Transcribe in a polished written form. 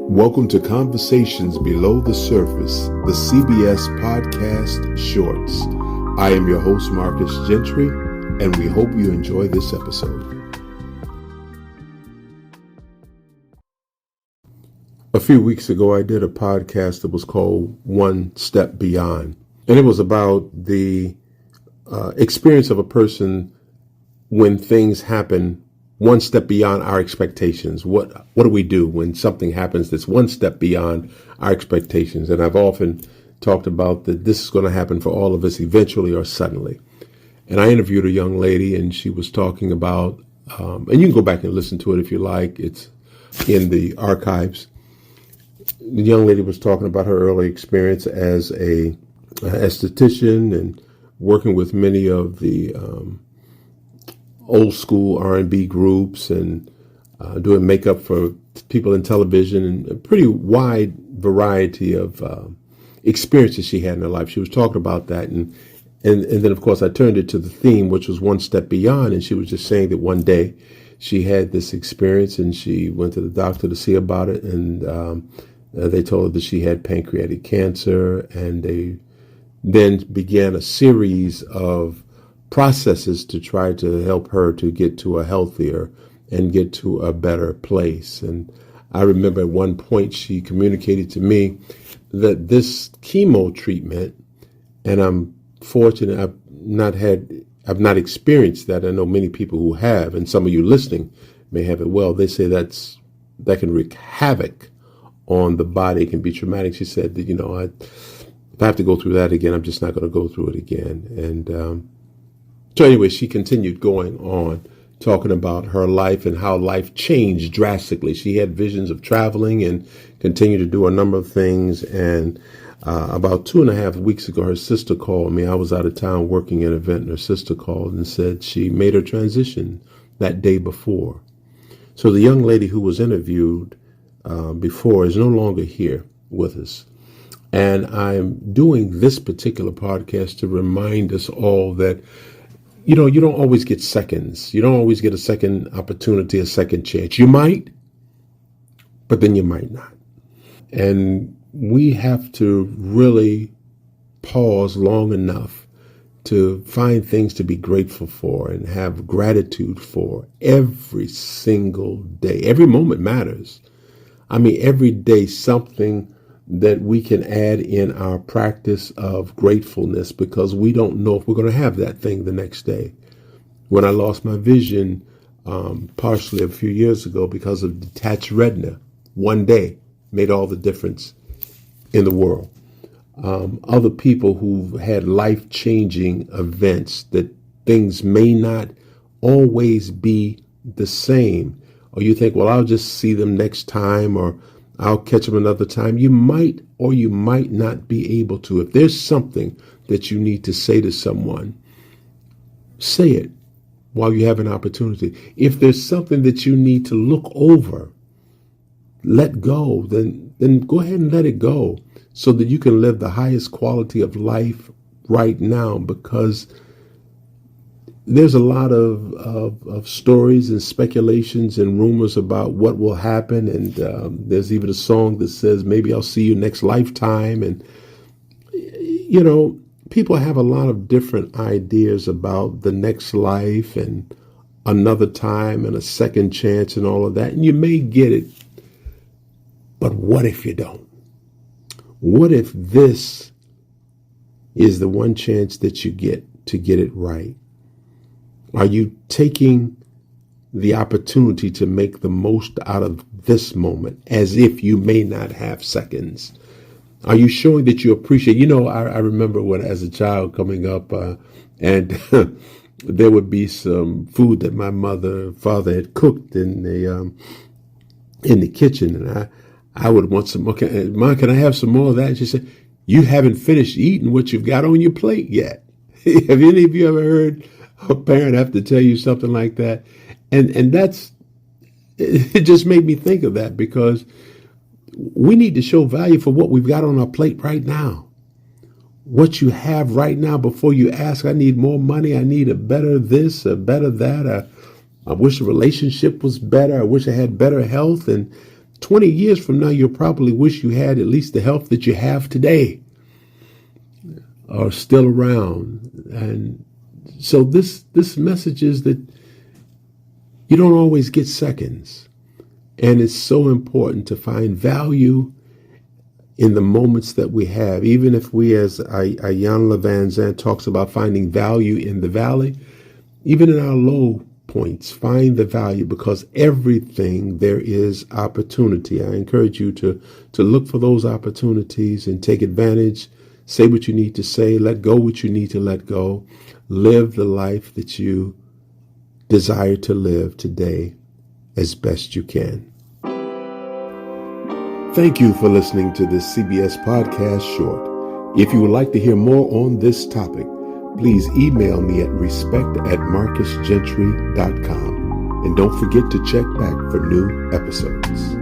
Welcome to Conversations Below the Surface, the CBS Podcast Shorts. I am your host, Marcus Gentry, and we hope you enjoy this episode. A few weeks ago, I did a podcast that was called One Step Beyond, and it was about the experience of a person when things happen one step beyond our expectations. What do we do when something happens that's one step beyond our expectations? And I've often talked about that this is going to happen for all of us eventually or suddenly. And I interviewed a young lady, and she was talking about, and you can go back and listen to it if you like. It's in the archives. The young lady was talking about her early experience as a esthetician and working with many of the old school R&B groups and doing makeup for people in television, and a pretty wide variety of experiences she had in her life. She was talking about that, and then of course I turned it to the theme, which was one step beyond, and she was just saying that one day she had this experience and she went to the doctor to see about it, and they told her that she had pancreatic cancer, and they then began a series of processes to try to help her to get to a healthier and get to a better place. And I remember at one point she communicated to me that this chemo treatment, and I'm fortunate I've not experienced that. I know many people who have, and some of you listening may have it. Well, they say that can wreak havoc on the body. It can be traumatic. She said that, if I have to go through that again, I'm just not going to go through it again. And so anyway, she continued going on, talking about her life and how life changed drastically. She had visions of traveling and continued to do a number of things. And about 2.5 weeks ago, her sister called me. I was out of town working an event, and her sister called and said she made her transition that day before. So the young lady who was interviewed before is no longer here with us. And I'm doing this particular podcast to remind us all that you don't always get seconds. You don't always get a second opportunity, a second chance. You might, but then you might not. And we have to really pause long enough to find things to be grateful for and have gratitude for every single day. Every moment matters. I mean, every day something that we can add in our practice of gratefulness, because we don't know if we're going to have that thing the next day. When I lost my vision, partially a few years ago because of detached retina, one day made all the difference in the world. Other people who've had life-changing events, that things may not always be the same. Or you think, well, I'll just see them next time, or I'll catch them another time. You might or you might not be able to. If there's something that you need to say to someone, say it while you have an opportunity. If there's something that you need to look over, let go, then go ahead and let it go, so that you can live the highest quality of life right now. Because there's a lot of stories and speculations and rumors about what will happen. And there's even a song that says, maybe I'll see you next lifetime. And, people have a lot of different ideas about the next life and another time and a second chance and all of that. And you may get it. But what if you don't? What if this is the one chance that you get to get it right? Are you taking the opportunity to make the most out of this moment, as if you may not have seconds? Are you showing that you appreciate? I remember when, as a child coming up, and there would be some food that my father had cooked in the kitchen, and I would want some. Okay, Mom, can I have some more of that? And she said, "You haven't finished eating what you've got on your plate yet." Have any of you ever heard a parent have to tell you something like that? And it just made me think of that, because we need to show value for what we've got on our plate right now. What you have right now, before you ask, I need more money, I need a better this, a better that, I wish the relationship was better, I wish I had better health. And 20 years from now, you'll probably wish you had at least the health that you have today are still around. And so this message is that you don't always get seconds. And it's so important to find value in the moments that we have. Even if we, as Iyanla Vanzant talks about, finding value in the valley, even in our low points, find the value, because everything there is opportunity. I encourage you to look for those opportunities and take advantage. Say what you need to say, let go what you need to let go. Live the life that you desire to live today as best you can. Thank you for listening to this CBS Podcast Short. If you would like to hear more on this topic, please email me at respect@marcusgentry.com. And don't forget to check back for new episodes.